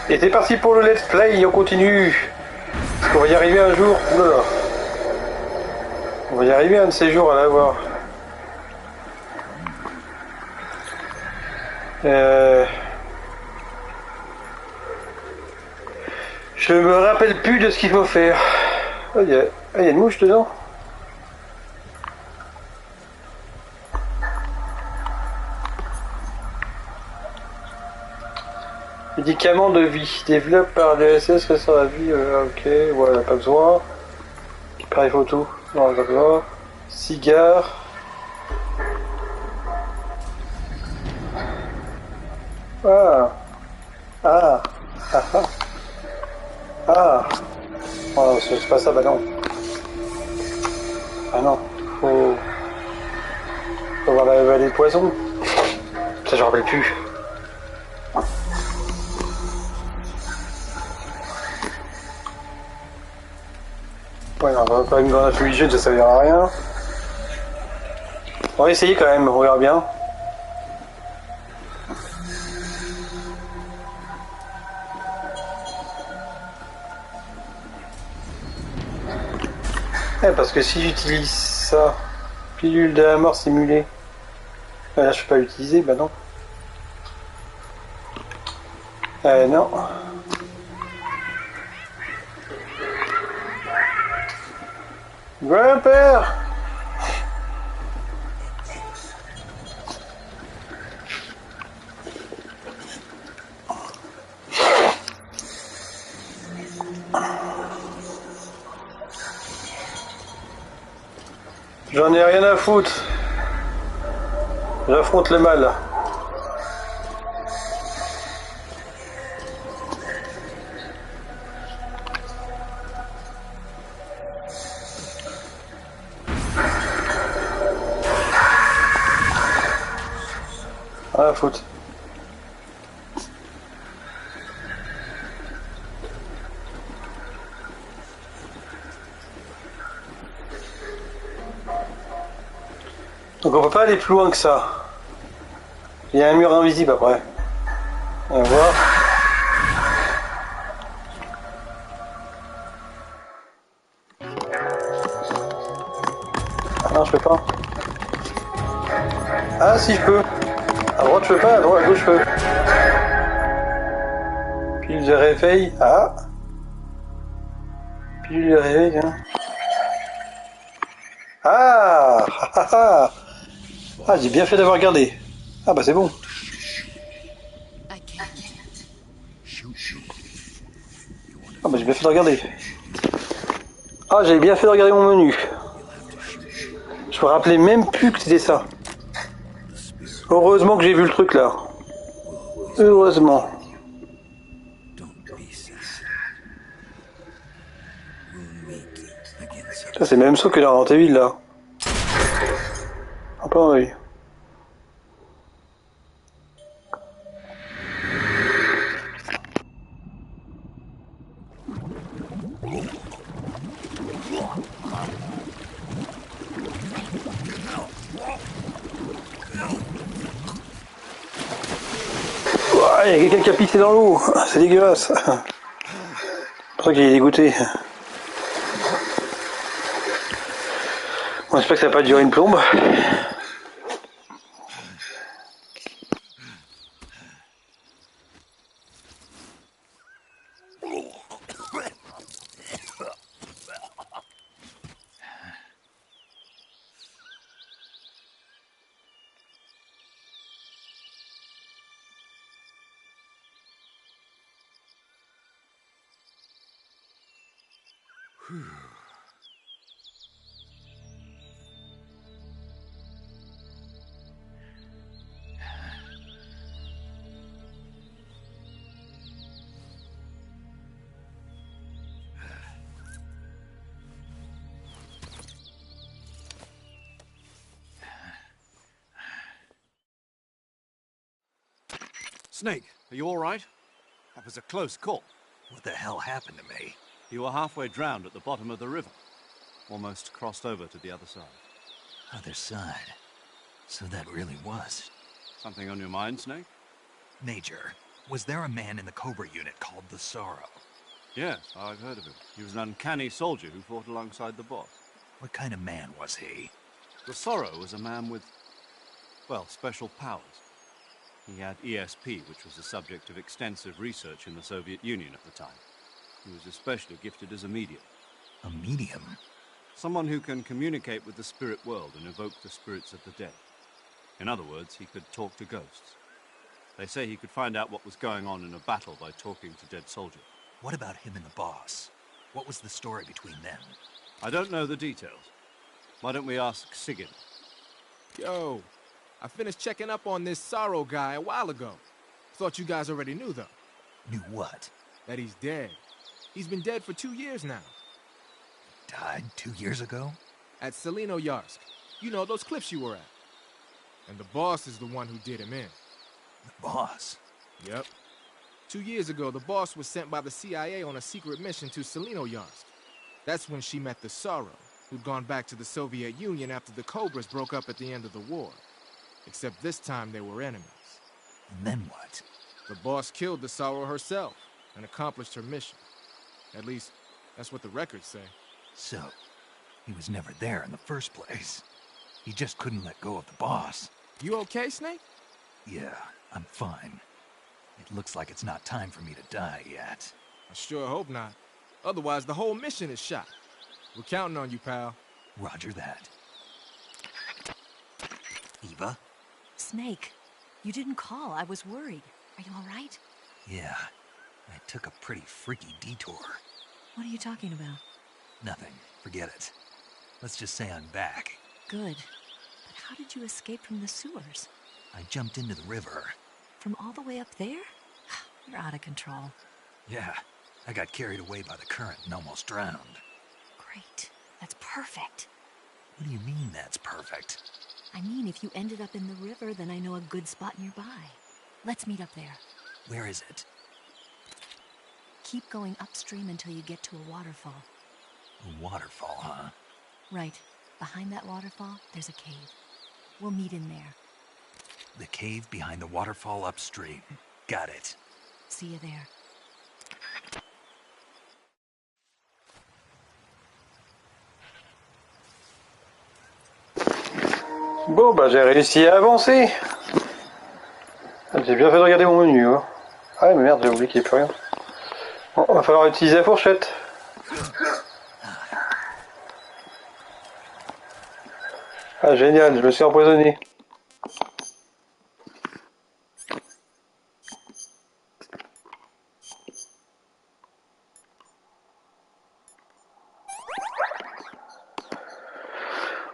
Et c'est parti pour le let's play, on continue. Est-ce qu'on va y arriver un jour? Oulala. On va y arriver un de ces jours à l'avoir. Je me rappelle plus de ce qu'il faut faire. Oh, il y a une mouche dedans. Médicaments de vie. Développe par DSS, restaure la vie. Ok, voilà, pas besoin. Appareil photo. Non, pas besoin. Cigare. Ah. Ah. Ah. Ah. Ah. Oh, c'est pas ça, bah non. Ah non. Faut voir la vallée de poison. Ça, je rappelle plus. Ouais, non, pas une grande fumigène, ça servira à rien. On va essayer quand même, on verra bien. Parce que si j'utilise ça, pilule de la mort simulée, là je peux pas l'utiliser, bah non. Non. Grand-père! J'en ai rien à foutre. J'affronte le mal. Rien à foutre. Donc on peut pas aller plus loin que ça. Il y a un mur invisible après. On va voir. Ah non, je peux pas. Ah si, je peux. À droite je peux pas, à gauche je peux. Pilule de réveil. Ah. Pilule de réveil, hein. Ah. Ah, j'ai bien fait d'avoir regardé. Ah bah c'est bon. Ah bah j'ai bien fait de regarder. Ah, j'avais bien fait de regarder mon menu. Je me rappelais même plus que c'était ça. Heureusement que j'ai vu le truc là. Heureusement. Ça c'est le même saut que dans Resident Evil là. Ah pas oui. Il y a quelqu'un qui a pissé dans l'eau. C'est dégueulasse. C'est pour ça qu'il est dégoûté. On espère que ça va pas durer une plombe. Snake, are you all right? That was a close call. What the hell happened to me? You were halfway drowned at the bottom of the river. Almost crossed over to the other side. Other side? So that really was... Something on your mind, Snake? Major, Was there a man in the Cobra unit called the Sorrow? Yes, I've heard of him. He was an uncanny soldier who fought alongside the boss. What kind of man was he? The Sorrow was a man with, well, special powers. He had ESP, which was the subject of extensive research in the Soviet Union at the time. He was especially gifted as a medium. A medium? Someone who can communicate with the spirit world and evoke the spirits of the dead. In other words, he could talk to ghosts. They say he could find out what was going on in a battle by talking to dead soldiers. What about him and the boss? What was the story between them? I don't know the details. Why don't we ask Sigurd? Yo, I finished checking up on this Sorrow guy a while ago. Thought you guys already knew, though. Knew what? That he's dead. He's been dead for 2 years now. Died 2 years ago? At Selino Yarsk. You know, those cliffs you were at. And the boss is the one who did him in. The boss? Yep. 2 years ago, the boss was sent by the CIA on a secret mission to Selino Yarsk. That's when she met the Sorrow, who'd gone back to the Soviet Union after the Cobras broke up at the end of the war. Except this time they were enemies. And then what? The boss killed the Sorrow herself and accomplished her mission. At least, that's what the records say. So, he was never there in the first place. He just couldn't let go of the boss. You okay, Snake? Yeah, I'm fine. It looks like it's not time for me to die yet. I sure hope not. Otherwise, the whole mission is shot. We're counting on you, pal. Roger that. Eva? Snake, you didn't call. I was worried. Are you all right? Yeah, I took a pretty freaky detour. What are you talking about? Nothing. Forget it. Let's just say I'm back. Good. But how did you escape from the sewers? I jumped into the river. From all the way up there? You're out of control. Yeah, I got carried away by the current and almost drowned. Great. That's perfect. What do you mean that's perfect? I mean, if you ended up in the river, then I know a good spot nearby. Let's meet up there. Where is it? Keep going upstream until you get to a waterfall. A waterfall, huh? Right. Behind that waterfall, there's a cave. We'll meet in there. The cave behind the waterfall upstream. Got it. See you there. Bon, bah j'ai réussi à avancer. J'ai bien fait de regarder mon menu. Hein. Ah mais merde, j'ai oublié qu'il n'y ait plus rien. Bon, va falloir utiliser la fourchette. Ah génial, je me suis empoisonné.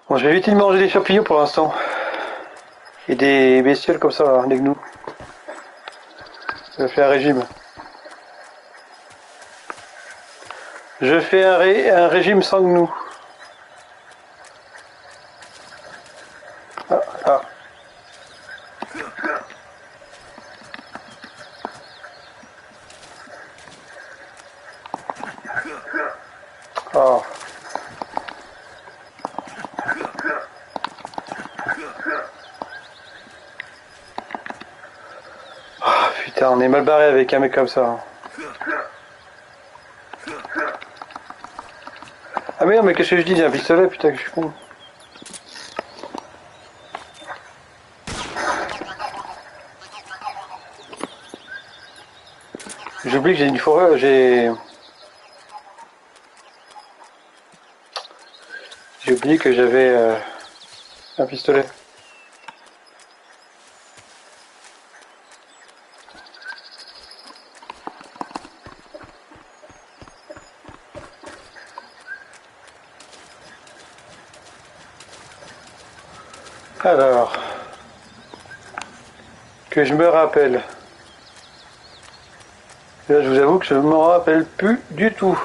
Bon, je vais éviter de manger des champignons pour l'instant. Et des bestioles comme ça, là, des gnous. Je fais un régime. Je fais un régime sans gnous. Ah, ah. Oh. Putain, on est mal barré avec un mec comme ça. Ah mais non, mais qu'est-ce que je dis, j'ai un pistolet, putain que je suis con. J'oublie que j'ai une fourrure, j'ai oublié que j'avais un pistolet. Alors, que je me rappelle. Là, je vous avoue que je ne m'en rappelle plus du tout.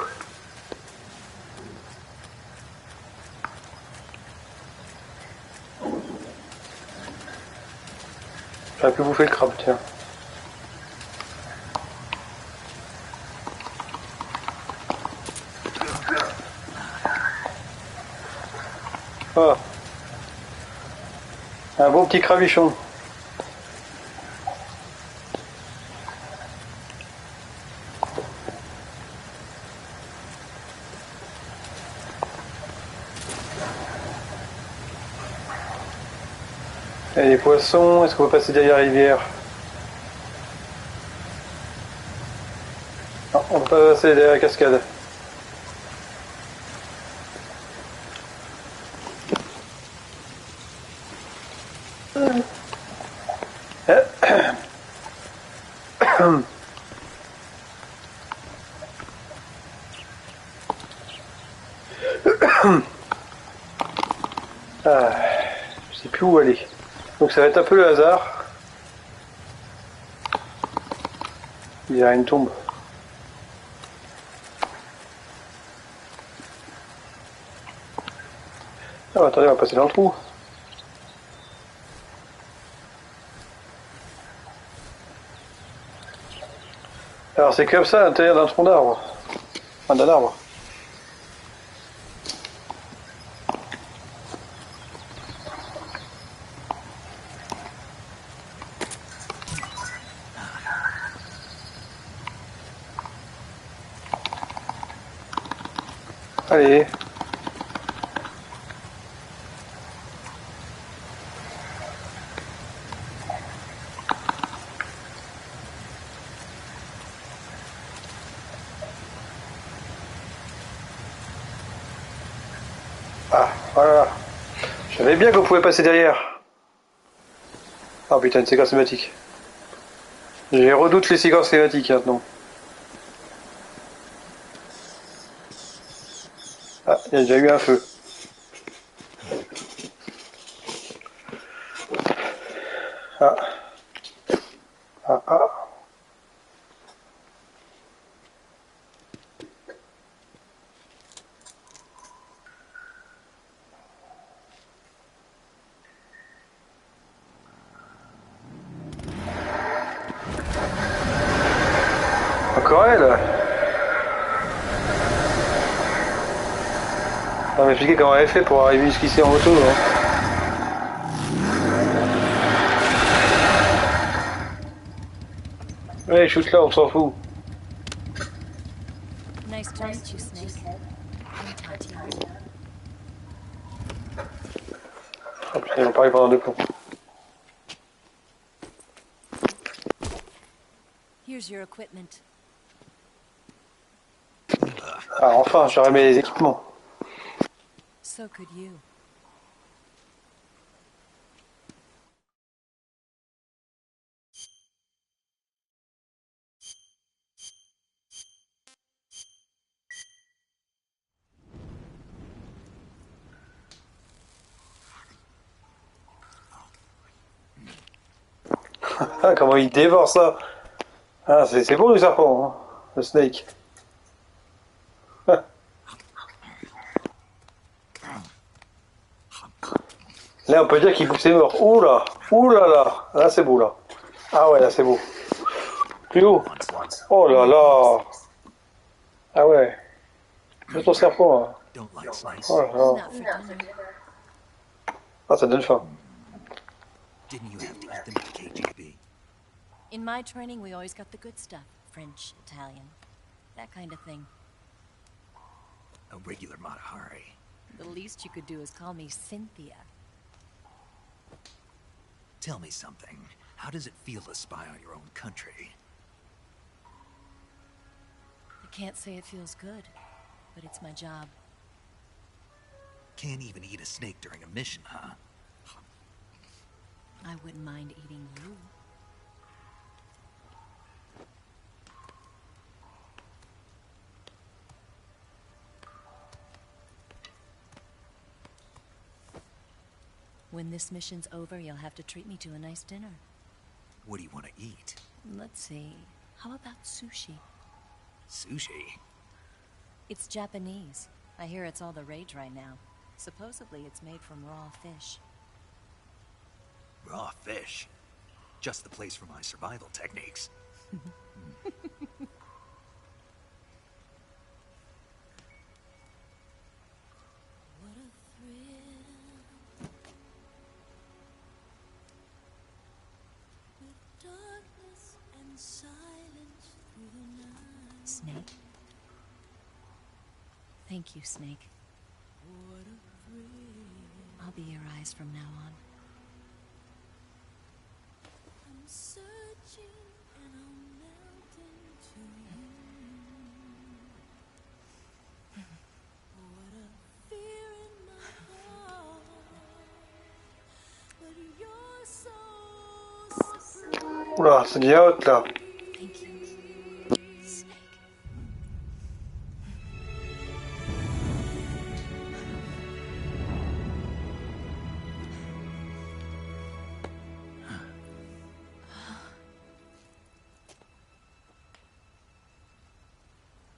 J'aurais pu bouffer le crabe, tiens. Oh. Un bon petit crabichon. Et les poissons, est-ce qu'on va passer derrière la rivière? Non, on va pas passer derrière la cascade. Ah, je sais plus où aller. Donc ça va être un peu le hasard. Il y a une tombe. Ah, attendez, on va passer dans le trou. Alors c'est comme ça à l'intérieur d'un tronc d'arbre. Enfin d'un arbre. Allez. Ah, voilà. Je savais bien qu'on pouvait passer derrière. Ah putain, une séquence cinématique. J'ai redoute les séquences cinématiques maintenant. Ah, il y a déjà eu un feu. Ah. Ah, ah. Encore elle. On va m'expliquer comment elle a fait pour arriver jusqu'ici en moto. Hein. Ouais, shoot là, on s'en fout. Nice to meet you, Snake. I'm Tatiana. Oh putain, ils vont parler pendant 2 plombs. Here's your equipment. Ah, enfin, j'aurais aimé les équipements. So could you. Ah, comment il dévore ça. Ah, c'est bon le serpent, hein. Le snake. Là, on peut dire qu'il bouffe ses morts. Ouh là, ouh là là. Là, c'est beau, là. Ah ouais, là, c'est beau. Plus haut. Oh là là. Ah ouais. C'est ton serpent, là. Don't like snakes. Oh là là. Not for dinner. Ah, ça donne faim. Didn't you have to eat them at the KGB? In my training, we always got the good stuff. French, Italian, that kind of thing. A regular Matahari. The least you could do is call me Cynthia. Tell me something. How does it feel to spy on your own country? I can't say it feels good, but it's my job. Can't even eat a snake during a mission, huh? I wouldn't mind eating you. When this mission's over, you'll have to treat me to a nice dinner. What do you want to eat? Let's see. How about sushi? Sushi? It's Japanese. I hear it's all the rage right now. Supposedly, it's made from raw fish. Raw fish? Just the place for my survival techniques. Snake? Thank you, Snake. I'll be your eyes from now on. Oula, ça devient haute là. Thank you, Snake.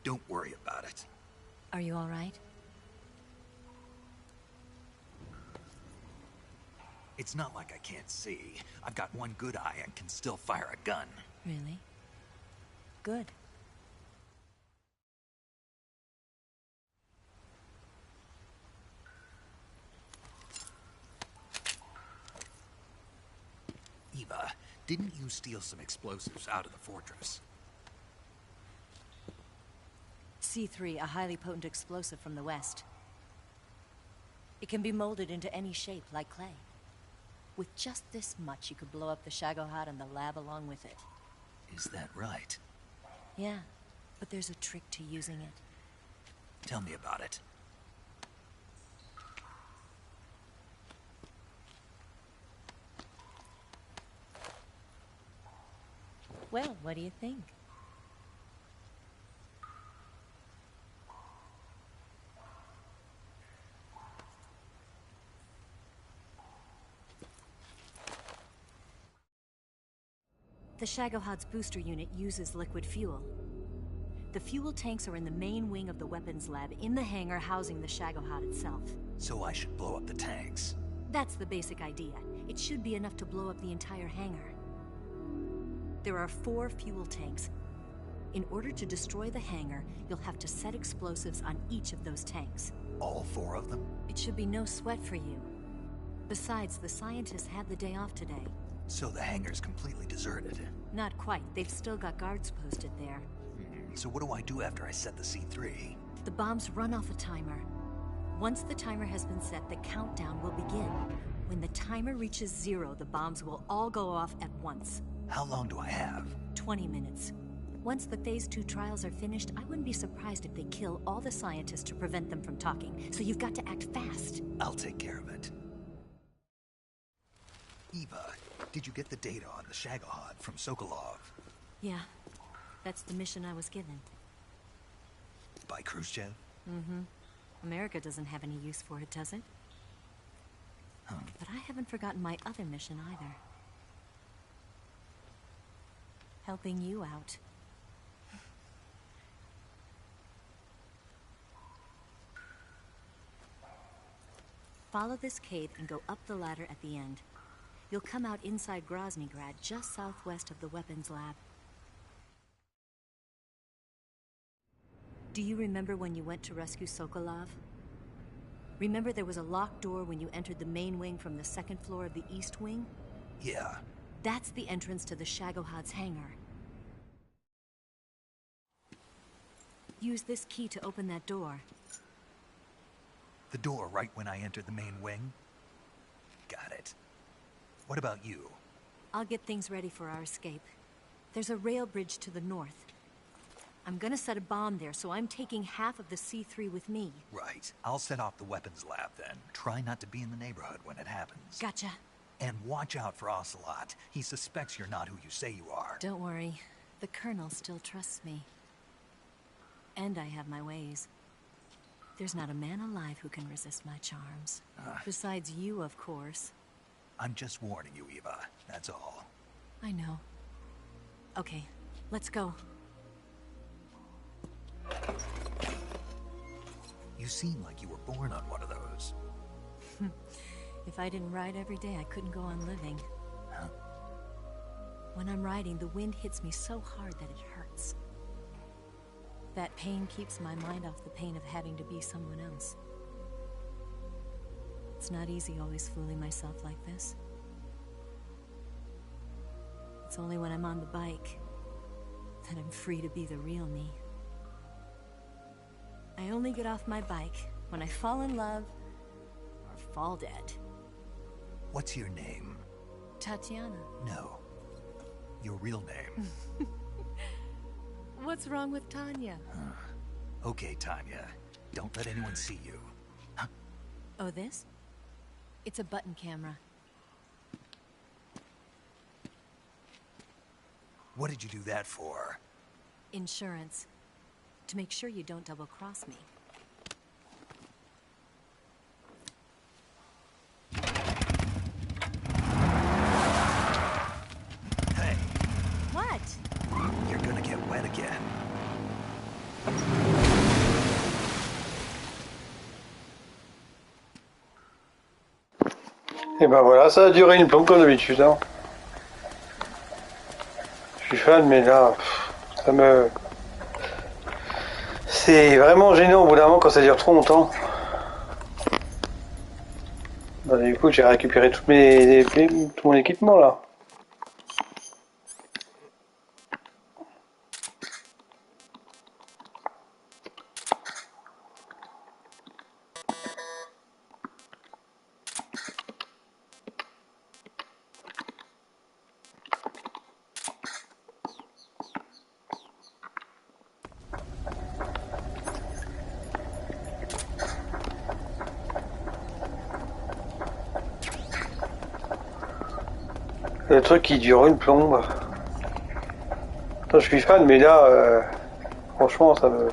Don't worry about it. Are you all right? It's not like I can't see. I've got one good eye and can still fire a gun. Really? Good. Eva, didn't you steal some explosives out of the fortress? C3, a highly potent explosive from the west. It can be molded into any shape, like clay. With just this much, you could blow up the Shagohod and the lab along with it. Is that right? Yeah, but there's a trick to using it. Tell me about it. Well, what do you think? The Shagohod's booster unit uses liquid fuel. The fuel tanks are in the main wing of the weapons lab in the hangar housing the Shagohod itself. So I should blow up the tanks. That's the basic idea. It should be enough to blow up the entire hangar. There are 4 fuel tanks. In order to destroy the hangar, you'll have to set explosives on each of those tanks. All 4 of them? It should be no sweat for you. Besides, the scientists had the day off today. So the hangar's completely deserted. Not quite. They've still got guards posted there. So what do I do after I set the C3? The bombs run off a timer. Once the timer has been set, the countdown will begin. When the timer reaches 0, the bombs will all go off at once. How long do I have? 20 minutes. Once the Phase 2 trials are finished, I wouldn't be surprised if they kill all the scientists to prevent them from talking. So you've got to act fast. I'll take care of it. Eva, did you get the data on the Shagohod from Sokolov? Yeah, that's the mission I was given. By Khrushchev? Mm-hmm. America doesn't have any use for it, does it? Huh. But I haven't forgotten my other mission either. Helping you out. Follow this cave and go up the ladder at the end. You'll come out inside Groznygrad, just southwest of the weapons lab. Do you remember when you went to rescue Sokolov? Remember there was a locked door when you entered the main wing from the 2nd floor of the east wing? Yeah. That's the entrance to the Shagohod's hangar. Use this key to open that door. The door right when I entered the main wing? Got it. What about you? I'll get things ready for our escape. There's a rail bridge to the north. I'm gonna set a bomb there, so I'm taking half of the C3 with me. Right. I'll set off the weapons lab then. Try not to be in the neighborhood when it happens. Gotcha. And watch out for Ocelot. He suspects you're not who you say you are. Don't worry. The Colonel still trusts me. And I have my ways. There's not a man alive who can resist my charms. Besides you, of course. I'm just warning you, Eva. That's all. I know. Okay, let's go. You seem like you were born on one of those. If I didn't ride every day, I couldn't go on living. Huh? When I'm riding, the wind hits me so hard that it hurts. That pain keeps my mind off the pain of having to be someone else. It's not easy always fooling myself like this. It's only when I'm on the bike that I'm free to be the real me. I only get off my bike when I fall in love or fall dead. What's your name? Tatiana. No. your real name. What's wrong with Tanya? Okay, Tanya. Don't let anyone see you. Oh, this? It's a button camera. What did you do that for? Insurance. To make sure you don't double-cross me. Hey, What? you're gonna get wet again. Et ben voilà, ça a duré une plombe comme d'habitude. Hein. Je suis fan, mais là, ça me... C'est vraiment gênant au bout d'un moment quand ça dure trop longtemps. Bah, du coup, j'ai récupéré tout mon équipement là. Le truc qui dure une plombe. Attends, je suis fan, mais là, franchement, ça me...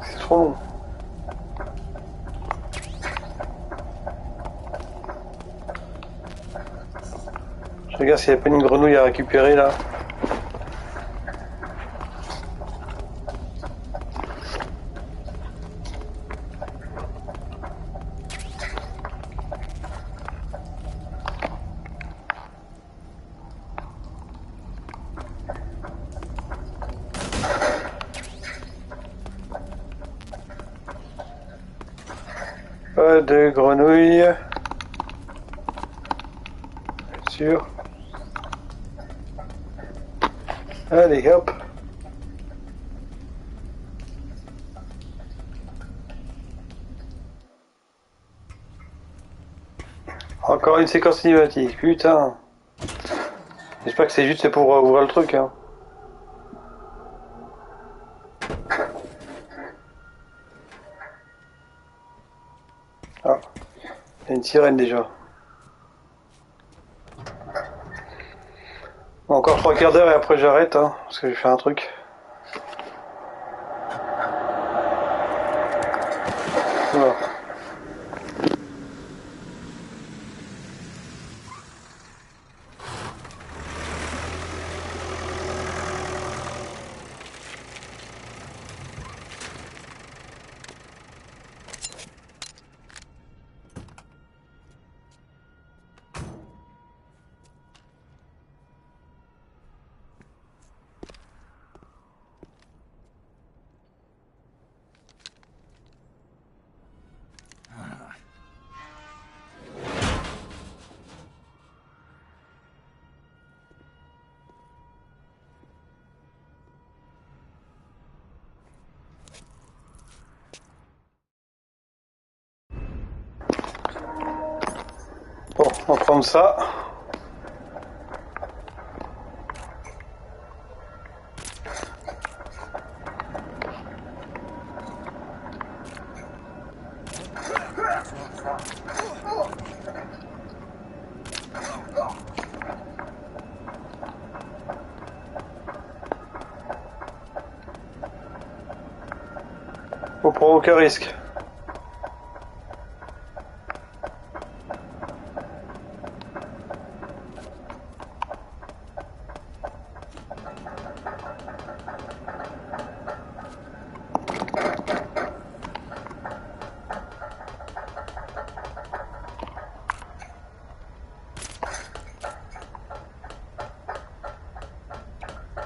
C'est trop long. Je regarde s'il n'y a pas une grenouille à récupérer là. Pas de grenouille. Bien sûr. Allez, hop. Encore une séquence cinématique, putain. J'espère que c'est juste pour ouvrir le truc. Hein. Ah, il y a une sirène déjà. Bon, encore 3 quarts d'heure et après j'arrête, hein, parce que j'ai fait un truc. Voilà. Bon, on va prendre ça. Faut prendre aucun risque.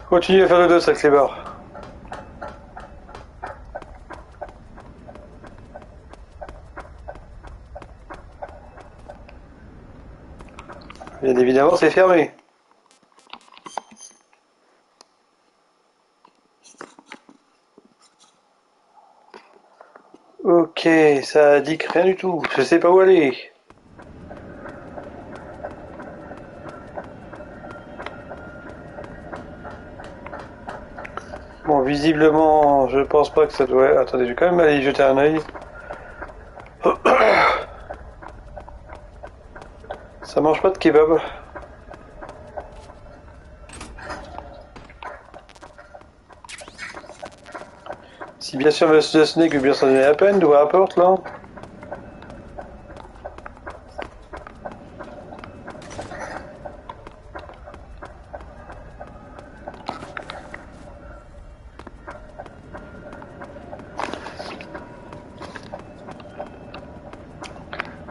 Continue à faire le dos avec les barres. Bien évidemment, c'est fermé. Ok, ça indique rien du tout. Je sais pas où aller. Bon, visiblement, je pense pas que ça doit... Attendez, je vais quand même aller y jeter un œil. Ça mange pas de kebab. Si bien sûr Monsieur Snake veut bien s'en donner la peine, d'où rapporte là.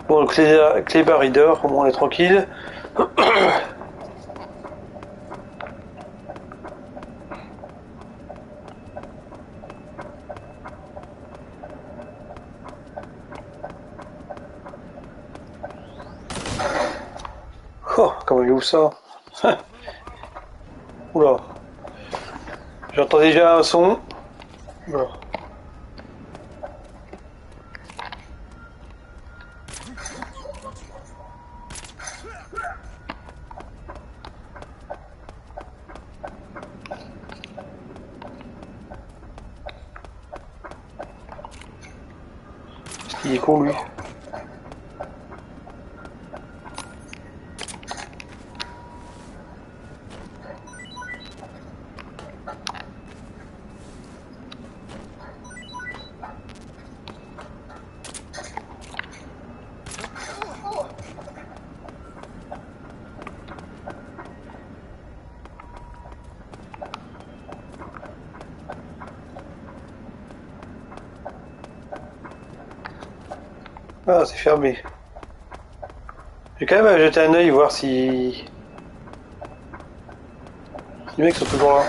Bon, le clé barre il dort, au moins on est tranquille. Oh, comment il ouvre ça? Oula. J'entends déjà un son. Oula. Est-ce qu'il est con lui? Ah, c'est fermé. J'ai quand même à jeter un œil, voir si... Les mecs sont toujours là.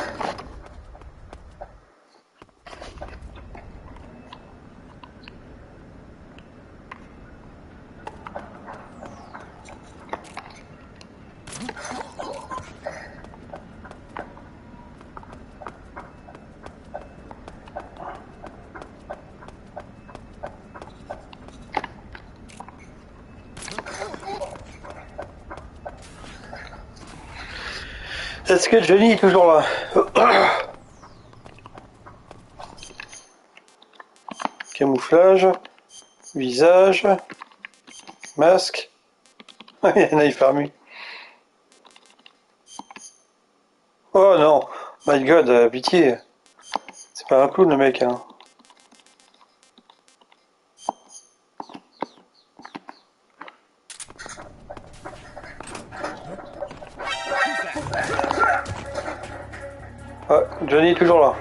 Est-ce que Johnny est toujours là? Camouflage, visage, masque. Il y en a, il ferme. Oh non, my god, pitié. C'est pas un clown le mec, hein. Ah, Johnny est toujours là.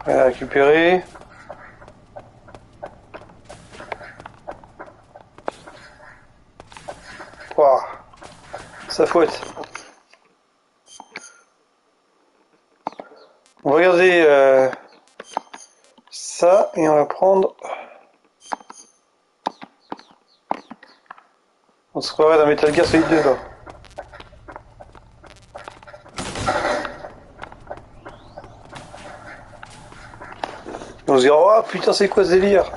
Elle a récupéré. Waouh, ça fouette. On va regarder ça et on va prendre... On se croirait dans Metal Gear Solid 2 là. On se dit, oh putain, c'est quoi ce délire?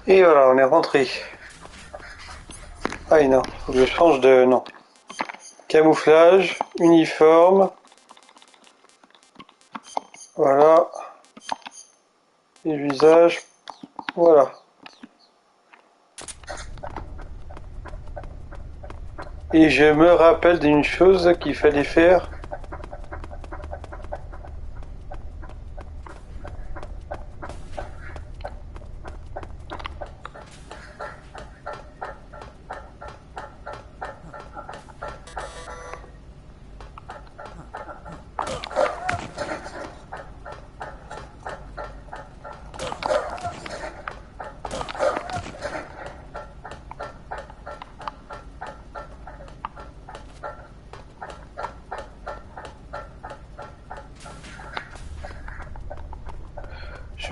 Et voilà, on est rentré. Ah non, faut que je change de... Non. Camouflage, uniforme. Voilà. Et visage. Voilà. Et je me rappelle d'une chose qu'il fallait faire.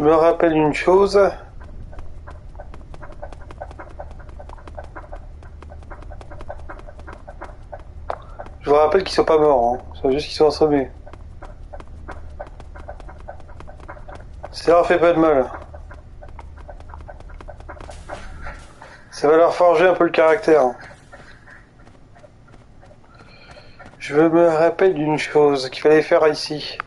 Je me rappelle une chose. Je vous rappelle qu'ils sont pas morts, hein. C'est juste qu'ils sont assommés. Ça leur fait pas de mal. Ça va leur forger un peu le caractère. Je me rappelle d'une chose qu'il fallait faire ici.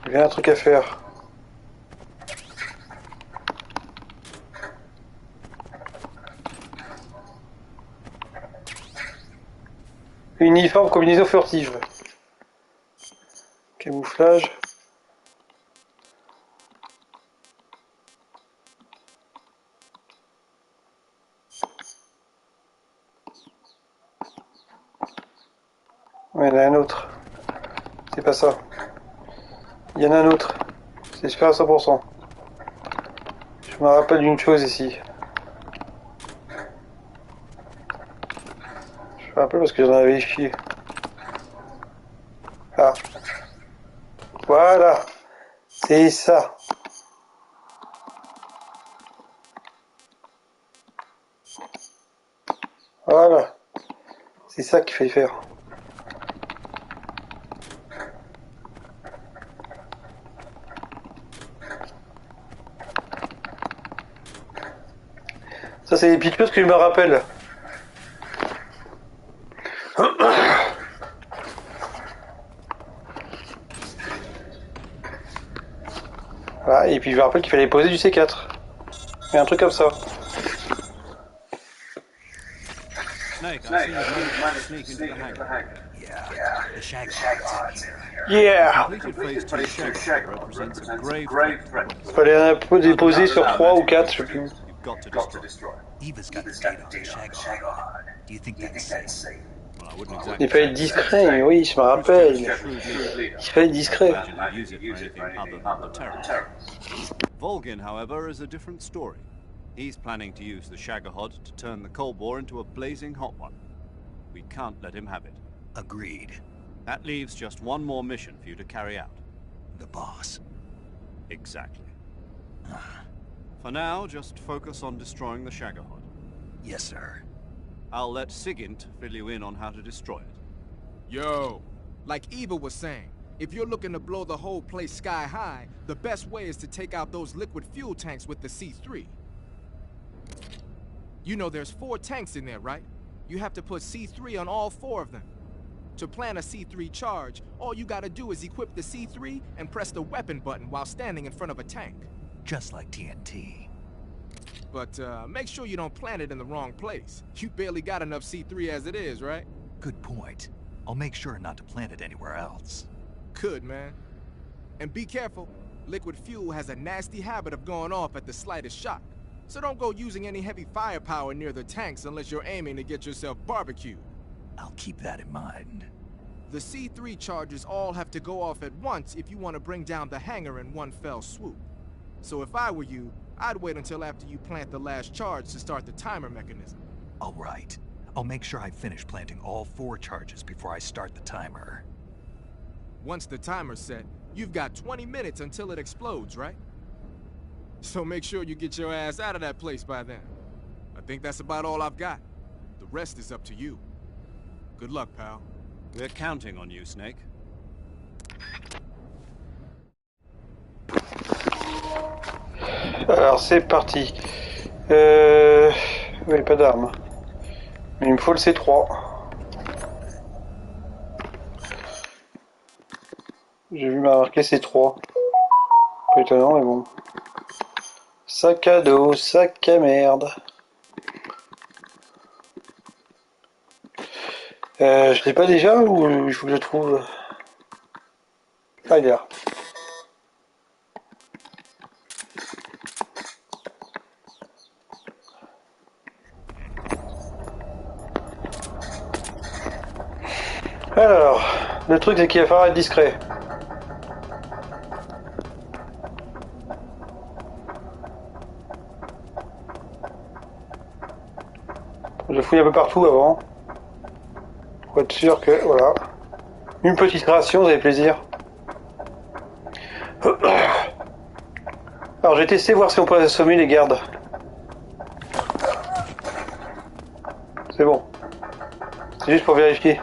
Il y a un truc à faire. Uniforme, combinaison furtive. Camouflage. Ouais, il y en a un autre. C'est pas ça. Il y en a un autre. C'est sûr à 100%. Je me rappelle d'une chose ici. Je me rappelle parce que j'en avais chié. Ah. Voilà. C'est ça. Voilà. C'est ça qu'il fallait faire. Ça, c'est des petites choses que je me rappelle. Voilà, et puis je me rappelle qu'il fallait poser du C4. Et un truc comme ça. Snake, I see you've managed to sneak into the hangar. Yeah, the shag odds in here. Yeah! Completed phase 2 Shagger represents a grave threat. Fallait un peu déposer sur 3 ou 4, je sais plus. You've got to destroy. Eva's got the data on the shag odd. Do you think that's safe? Well, I wouldn't exactly Il fallait être discret, oui, je me rappelle. Il fallait être discret. imagine he'd use it for anything other than the terror. Volgin, however, is a different story. He's planning to use the Shagahod to turn the Kolbor into a blazing hot one. We can't let him have it. Agreed. That leaves just one more mission for you to carry out. The boss. Exactly. For now, just focus on destroying the Shagahod. Yes, sir. I'll let Sigint fill you in on how to destroy it. Yo, like Eva was saying, if you're looking to blow the whole place sky high, the best way is to take out those liquid fuel tanks with the C3. You know there's 4 tanks in there, right? You have to put C3 on all 4 of them. To plan a C3 charge, all you gotta do is equip the C3 and press the weapon button while standing in front of a tank. Just like TNT. But make sure you don't plant it in the wrong place. You barely got enough C3 as it is, right? Good point. I'll make sure not to plant it anywhere else. Good, man. And be careful. Liquid fuel has a nasty habit of going off at the slightest shock. So don't go using any heavy firepower near the tanks unless you're aiming to get yourself barbecued. I'll keep that in mind. The C3 charges all have to go off at once if you want to bring down the hangar in one fell swoop. So if I were you, I'd wait until after you plant the last charge to start the timer mechanism. All right. I'll make sure I finish planting all 4 charges before I start the timer. Once the timer's set, you've got 20 minutes until it explodes, right? So make sure you get your ass out of that place by then. I think that's about all I've got. The rest is up to you. Good luck, pal. We're counting on you, Snake. Alors c'est parti. Oui, pas d'armes. Mais il me faut le C3. J'ai vu marquer C3. Pas étonnant, mais bon. Sac à dos, sac à merde. Je l'ai pas déjà ou il faut que je trouve. Ah, il est là. Alors, le truc c'est qu'il va falloir être discret. Je fouille un peu partout avant. Pour être sûr que... Voilà. Une petite ration, ça fait plaisir. Alors, je vais tester voir si on peut assommer les gardes. C'est bon. C'est juste pour vérifier.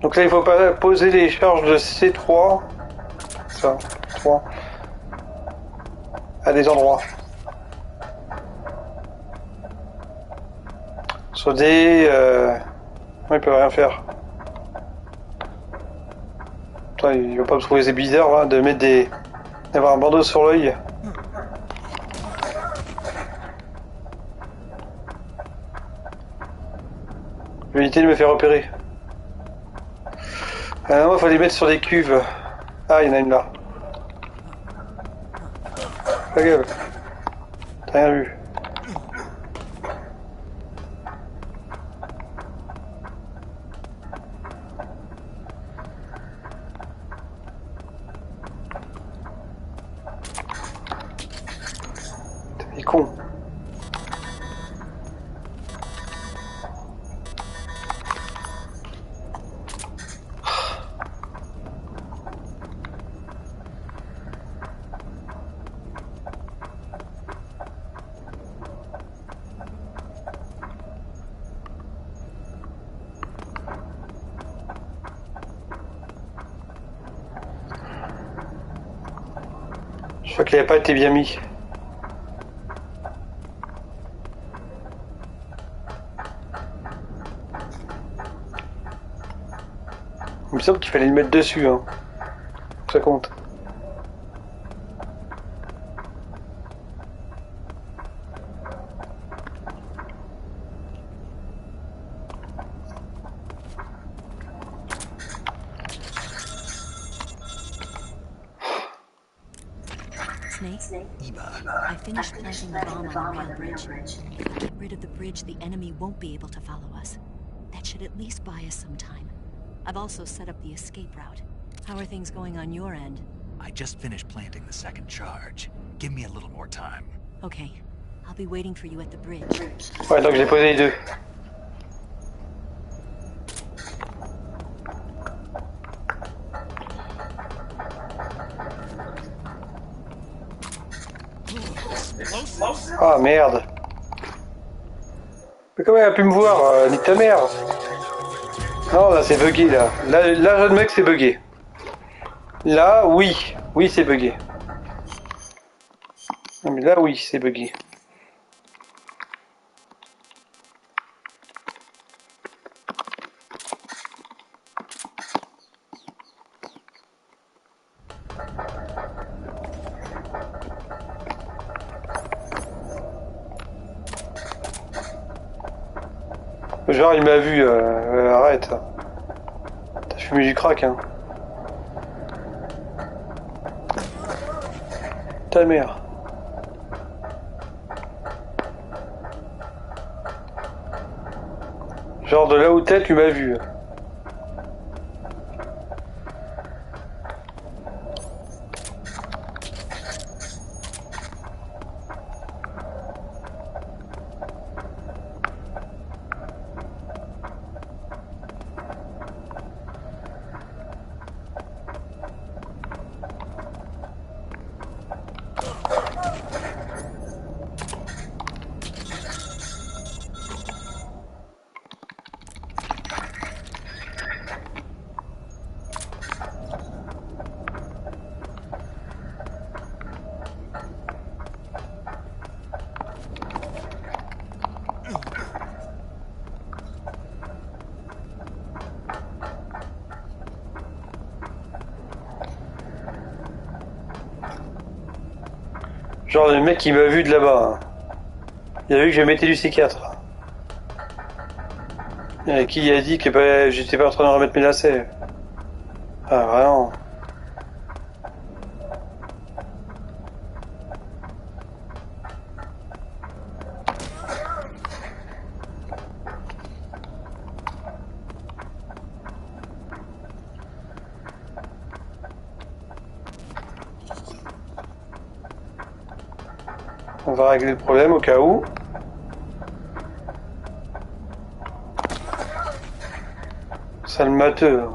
Donc là, il faut pas poser les charges de C3. Ça, 3. À des endroits. Sur des... Ouais, il peut rien faire. Putain, il va pas me trouver c'est bizarre là, de mettre des... d'avoir un bandeau sur l'œil. Je vais éviter de me faire repérer. Non, il faut les mettre sur des cuves. Ah, il y en a une là. Ta gueule. T'as rien vu. T'es con. Je crois qu'il n'avait pas été bien mis. Il me semble qu'il fallait le mettre dessus, hein. Ça compte. Snake, Eva, I finished planting the bomb on the rail bridge. If we get rid of the bridge, the enemy won't be able to follow us. That should at least buy us some time. I've also set up the escape route. How are things going on your end? I just finished planting the second charge. Give me a little more time. Okay, I'll be waiting for you at the bridge. Ouais, donc j'ai posé les deux. Ah merde. Mais comment il a pu me voir, nique ta mère. Non, là c'est bugué là. Là, jeune mec, c'est bugué. Là, oui. Oui, c'est bugué. Non mais là, oui, c'est bugué. Genre il m'a vu, arrête. T'as fumé du crack, hein. Ta mère. Genre de là où t'es, tu m'as vu. Genre le mec qui m'a vu de là-bas. Hein. Il a vu que je mettais du C4. Qui a dit que j'étais pas en train de remettre mes lacets. Ah vraiment. On va régler le problème au cas où. Sale matheux.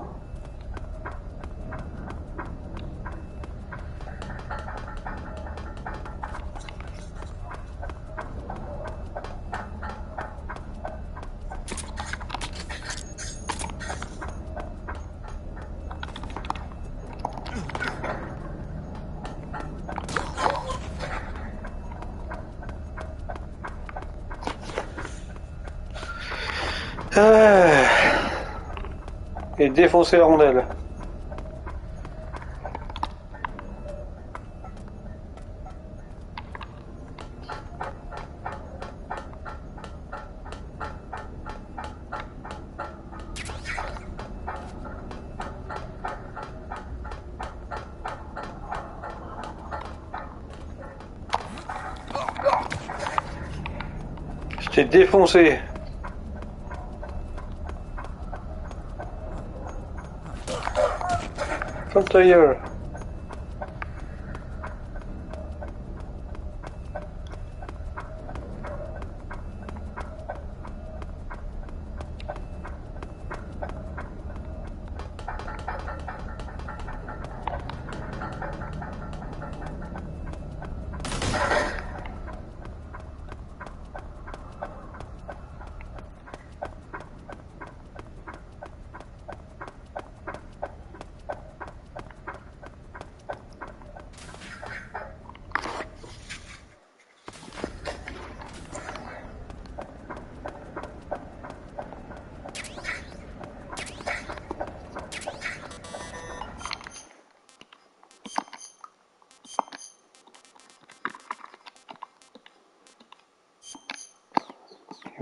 Et défoncer la rondelle. Je t'ai défoncé. Ferme ta gueule.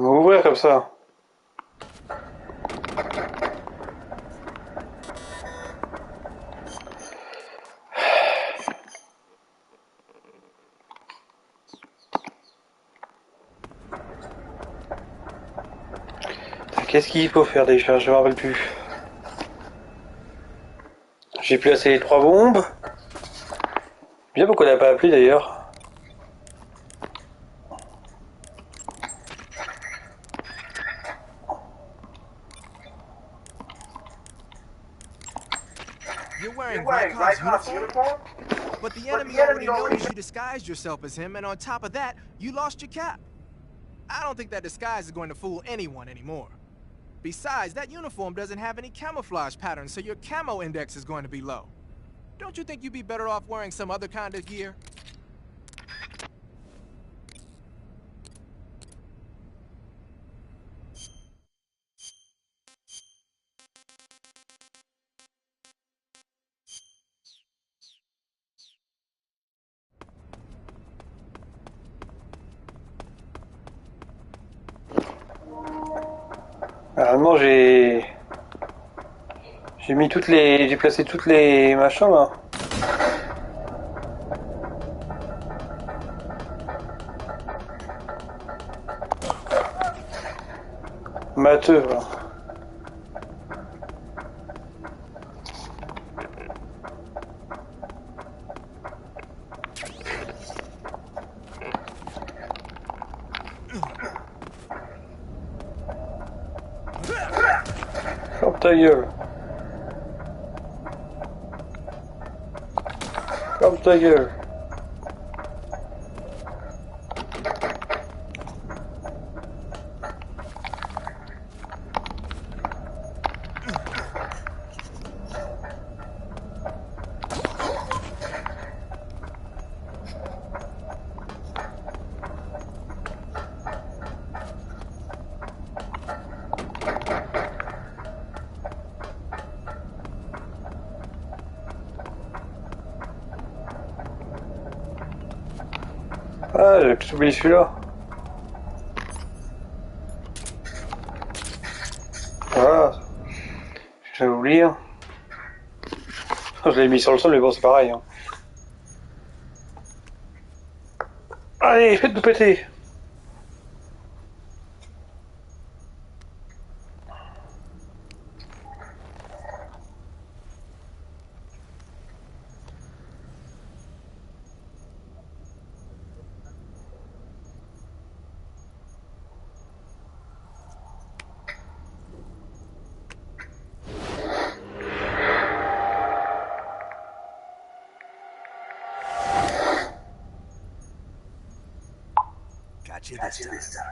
Ils vont ouvrir comme ça. Qu'est-ce qu'il faut faire déjà? Je me rappelle plus. J'ai placé les 3 bombes. Bien pourquoi on n'a pas appelé d'ailleurs. You're wearing Rykov's uniform? But the enemy already knows you disguised yourself as him, and on top of that, you lost your cap. I don't think that disguise is going to fool anyone anymore. Besides, that uniform doesn't have any camouflage patterns, so your camo index is going to be low. Don't you think you'd be better off wearing some other kind of gear? Normalement j'ai mis toutes les. J'ai placé toutes les machins là. Matheux, voilà. Ferme ta gueule. Ferme ta gueule. Ah, j'ai tout oublié celui-là. Voilà. J'ai oublié. Hein. Je l'ai mis sur le sol, mais bon, c'est pareil. Hein. Allez, faites-nous péter. Got you this time.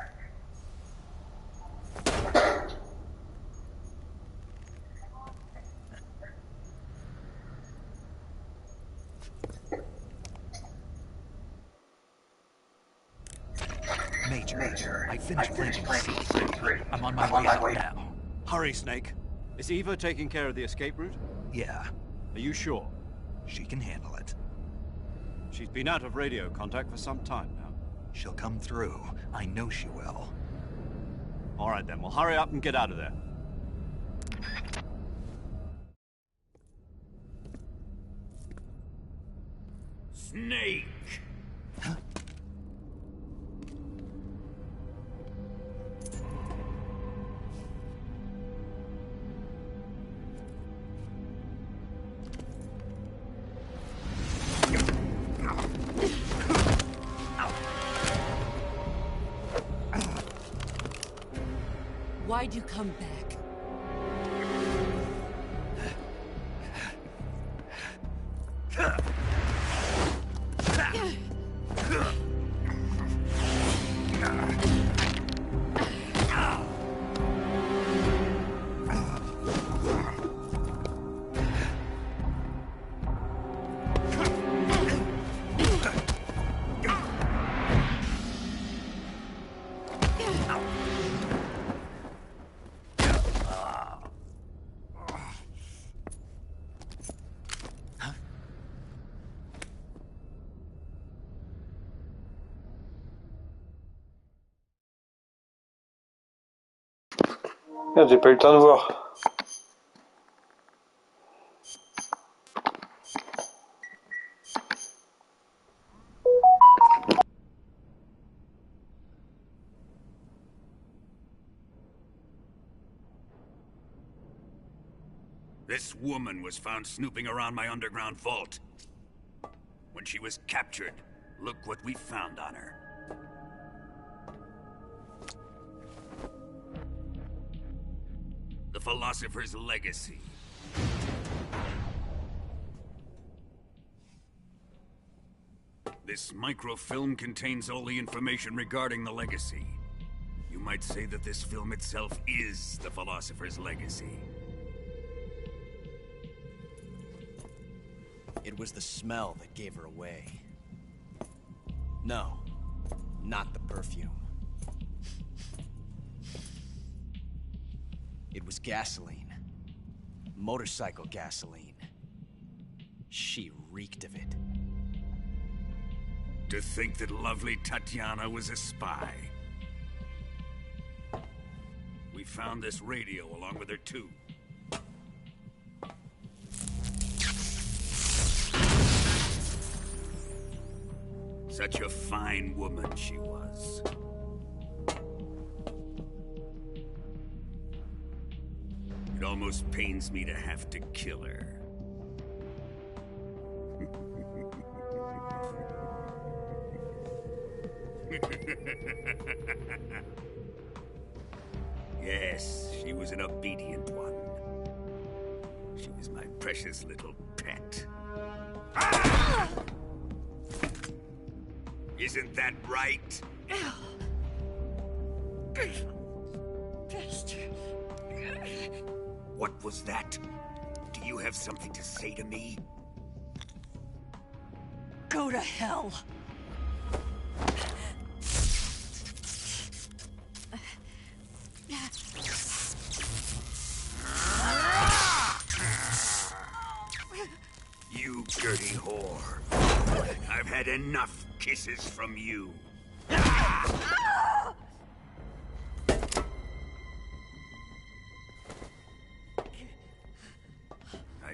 Major, I finished planting seed. I'm on my way out now. Hurry, Snake. Is Eva taking care of the escape route? Yeah, Are you sure? she can handle it. She's been out of radio contact for some time now. She'll come through. I know she will. All right, then. Well, hurry up and get out of there. Snake! Why'd you come back? Merde, j'ai pas eu le temps de voir. This woman was found snooping around my underground vault. When she was captured, look what we found on her. The Philosopher's Legacy. This microfilm contains all the information regarding the Legacy. You might say that this film itself is the Philosopher's Legacy. It was the smell that gave her away. No, not the perfume. It was gasoline. Motorcycle gasoline. She reeked of it. To think that lovely Tatiana was a spy. We found this radio along with her too. Such a fine woman she was. It almost pains me to have to kill her. Yes, she was an obedient one. She was my precious little pet. Ah! Isn't that right? What was that? Do you have something to say to me? Go to hell. You dirty whore. I've had enough kisses from you. I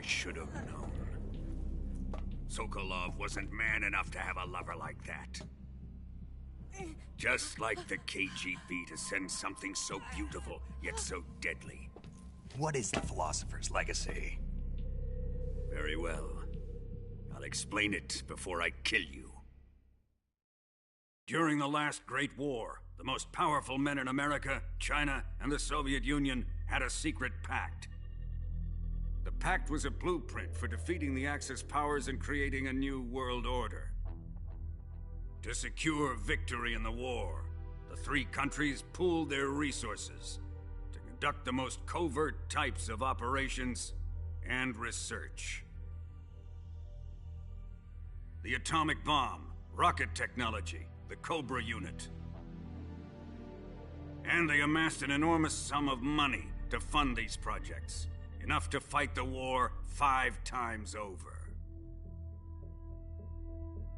should have known. Sokolov wasn't man enough to have a lover like that. Just like the KGB to send something so beautiful, yet so deadly. What is the Philosopher's Legacy? Very well. I'll explain it before I kill you. During the last Great War, the most powerful men in America, China, and the Soviet Union had a secret pact. The pact was a blueprint for defeating the Axis powers and creating a new world order. To secure victory in the war, the three countries pooled their resources to conduct the most covert types of operations and research. The atomic bomb, rocket technology, the Cobra unit. And they amassed an enormous sum of money to fund these projects, enough to fight the war 5 times over.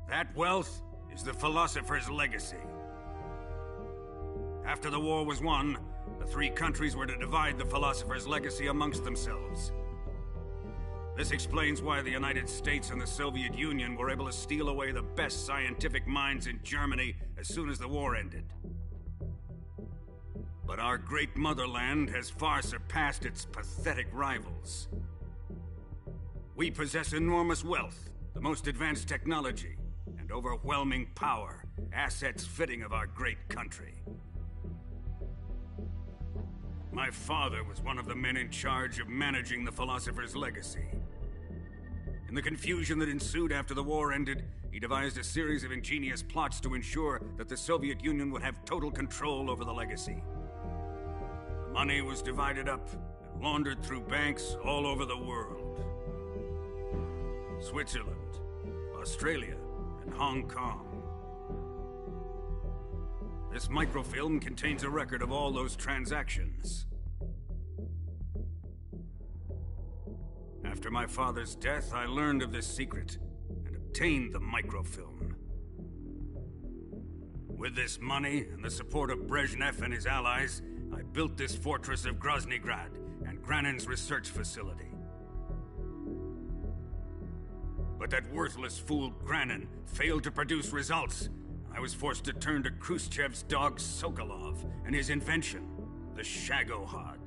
That wealth is the philosopher's legacy. After the war was won, the three countries were to divide the philosopher's legacy amongst themselves. This explains why the United States and the Soviet Union were able to steal away the best scientific minds in Germany as soon as the war ended. But our great motherland has far surpassed its pathetic rivals. We possess enormous wealth, the most advanced technology, and overwhelming power, assets fitting of our great country. My father was one of the men in charge of managing the philosopher's legacy. In the confusion that ensued after the war ended, he devised a series of ingenious plots to ensure that the Soviet Union would have total control over the legacy. The money was divided up and laundered through banks all over the world. Switzerland, Australia, and Hong Kong. This microfilm contains a record of all those transactions. After my father's death, I learned of this secret and obtained the microfilm. With this money and the support of Brezhnev and his allies, I built this fortress of Groznygrad and Granin's research facility. But that worthless fool Granin failed to produce results. I was forced to turn to Khrushchev's dog Sokolov and his invention, the Shagohod.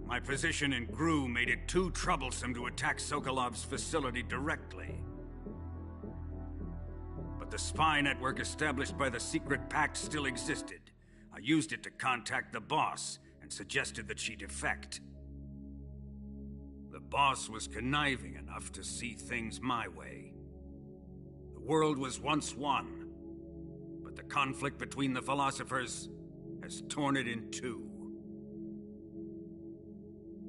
My position in GRU made it too troublesome to attack Sokolov's facility directly. But the spy network established by the secret pact still existed. I used it to contact the boss and suggested that she defect. The boss was conniving enough to see things my way. The world was once one, but the conflict between the philosophers has torn it in two.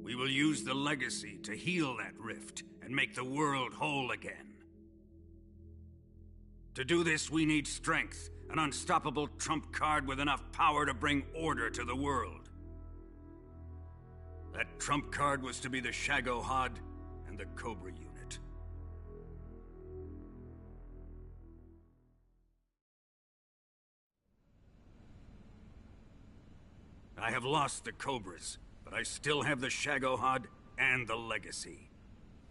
We will use the legacy to heal that rift and make the world whole again. To do this, we need strength, an unstoppable trump card with enough power to bring order to the world. That trump card was to be the Shagohod and the Cobra unit. I have lost the Cobras, but I still have the Shagohod and the legacy.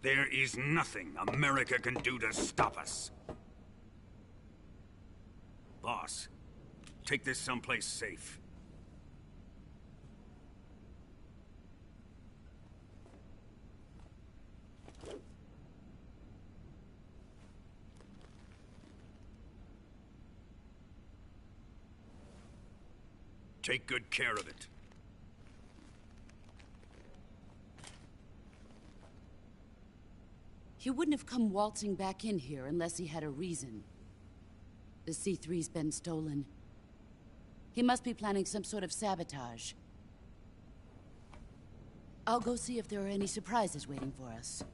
There is nothing America can do to stop us. Boss, take this someplace safe. Take good care of it. He wouldn't have come waltzing back in here unless he had a reason. The C3's been stolen. He must be planning some sort of sabotage. I'll go see if there are any surprises waiting for us.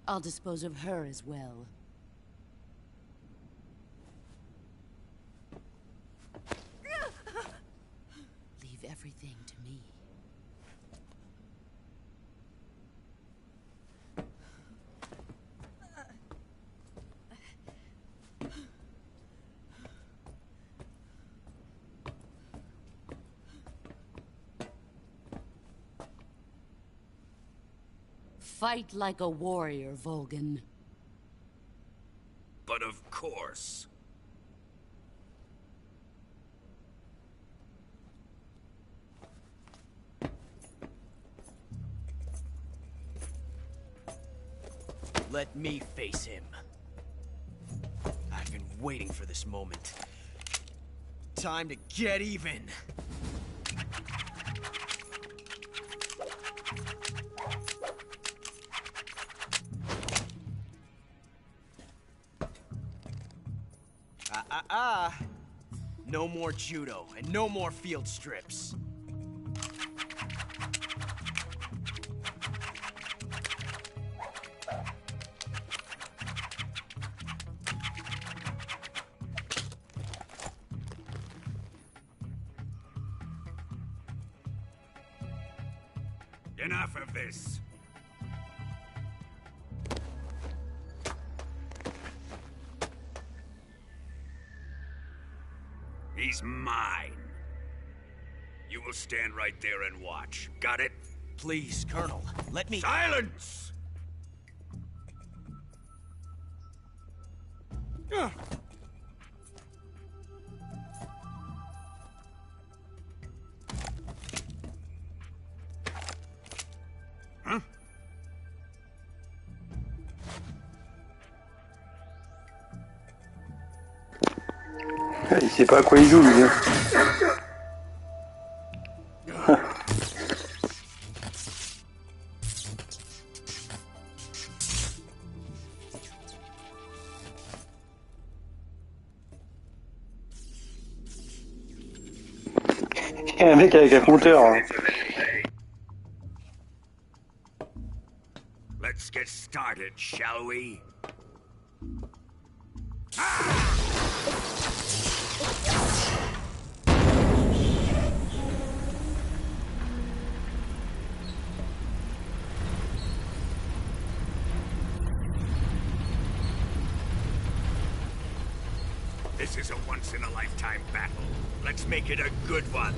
I'll dispose of her as well. Leave everything to me. Fight like a warrior, Volgan. But of course. Let me face him. I've been waiting for this moment. Time to get even. No more judo and no more field strips. Enough of this. He's mine. You will stand right there and watch. Got it? Please, Colonel, let me... Silence! Huh? Il sait pas à quoi il joue, lui. Il y a un mec avec un compteur. Hein. Let's get started, shall we? This is a once-in-a-lifetime battle. Let's make it a good one.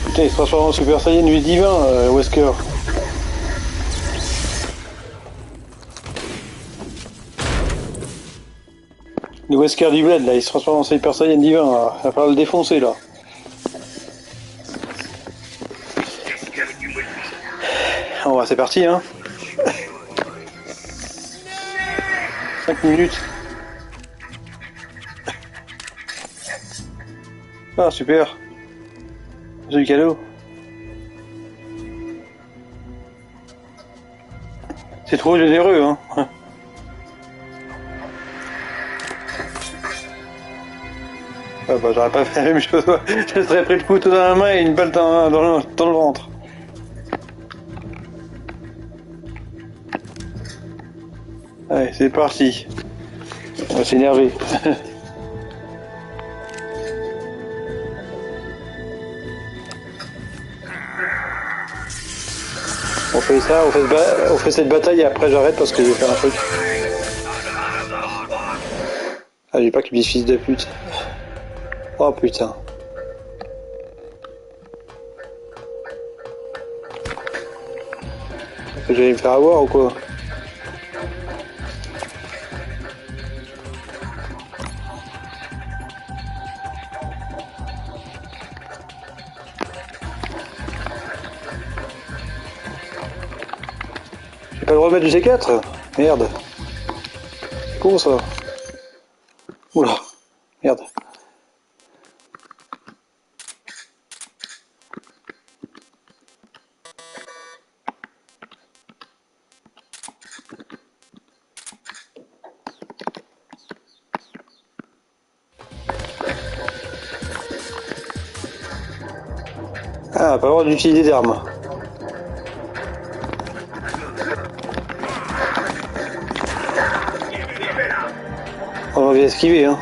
Putain, il se transforme en Super Saiyan 8 divin, Wesker. Le Wesker du Bled, là, il se transforme en Super Saiyan divin, là. Il va falloir le défoncer, là. Bon, bah, c'est parti, hein. 5 minutes. Ah, super. J'ai du cadeau. C'est trop généreux, hein. Ah bah j'aurais pas fait la même chose. Je serais pris le couteau dans la main et une balle dans le ventre. Allez, c'est parti. On va s'énerver. On fait ça, on fait cette bataille et après j'arrête parce que je vais faire un truc. Ah, j'ai pas qu'il me dise fils de pute. Oh putain. J'allais me faire avoir ou quoi? J'ai pas le droit de mettre du C4? Merde. C'est con ça. Oula. Merde. Ah, pas le droit d'utiliser des armes. On va esquiver, hein.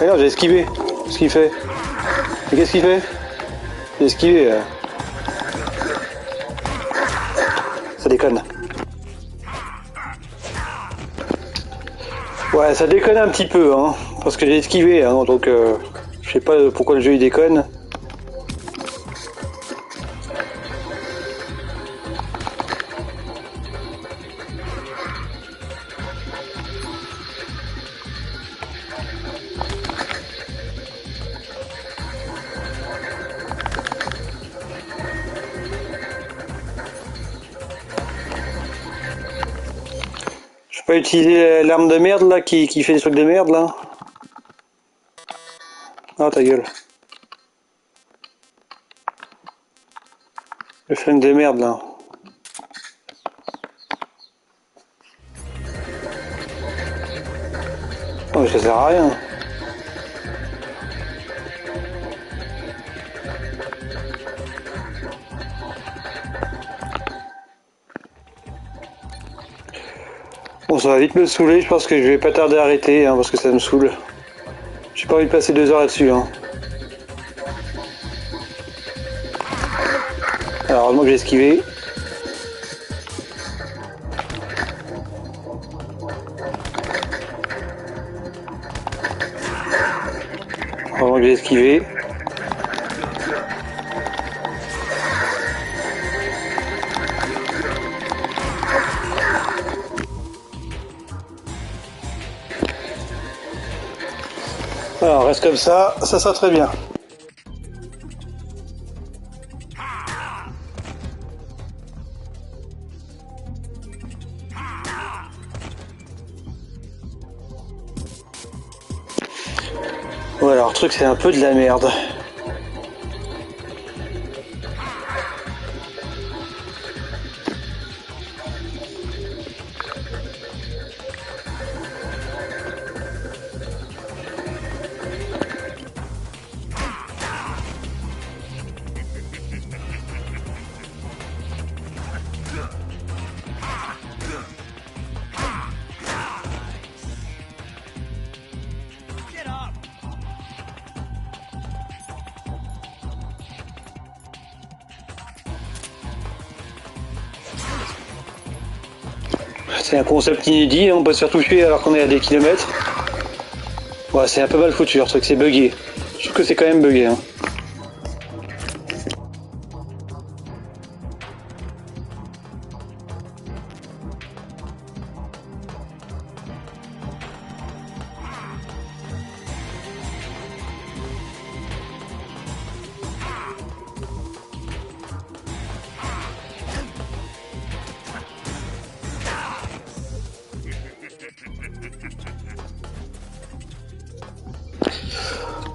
Regarde, j'ai esquivé. Qu'est-ce qu'il fait? Mais qu'est-ce qu'il fait? J'ai esquivé. Ça déconne. Ouais, ça déconne un petit peu, hein. Parce que j'ai esquivé, hein, donc je sais pas pourquoi le jeu il déconne. peux utiliser l'arme de merde là qui fait des trucs de merde là. Ah ta gueule. Le flingue de merde là. Oh mais ça sert à rien. Bon ça va vite me saouler, je pense que je vais pas tarder à arrêter hein, parce que ça me saoule. J'ai pas envie de passer 2 heures là-dessus hein. Alors heureusement que j'ai esquivé. Heureusement que j'ai esquivé. Alors reste comme ça sera très bien. Ouais alors le truc c'est un peu de la merde. C'est un concept inédit, on peut se faire toucher alors qu'on est à des kilomètres. Ouais, c'est un peu mal foutu leur truc, c'est buggé. Je trouve que c'est quand même buggé. Hein.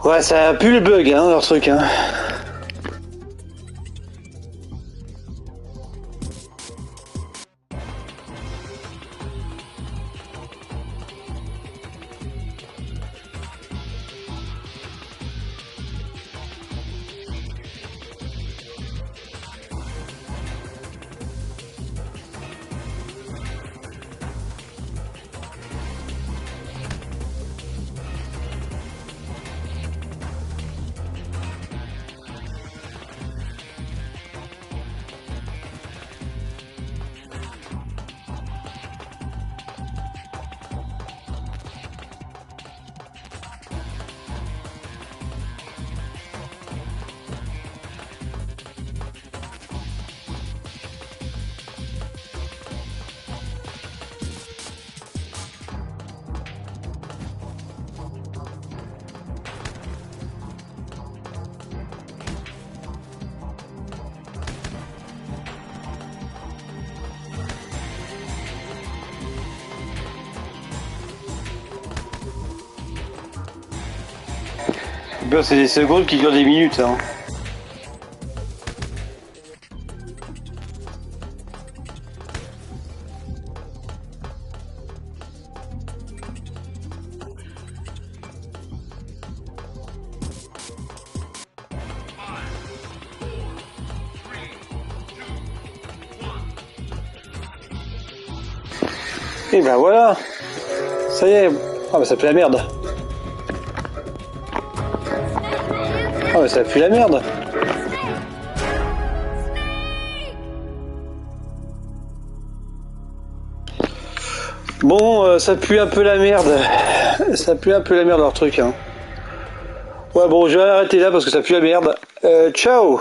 Ouais, ça pue le bug, hein, leur truc. Hein. Ben, c'est des secondes qui durent des minutes. Hein. Et ben voilà. Ça y est. Ah bah ça pue la merde. Ah bah ça pue la merde. Bon, ça pue un peu la merde. Ça pue un peu la merde leur truc. Hein. Ouais bon, je vais arrêter là parce que ça pue la merde. Ciao.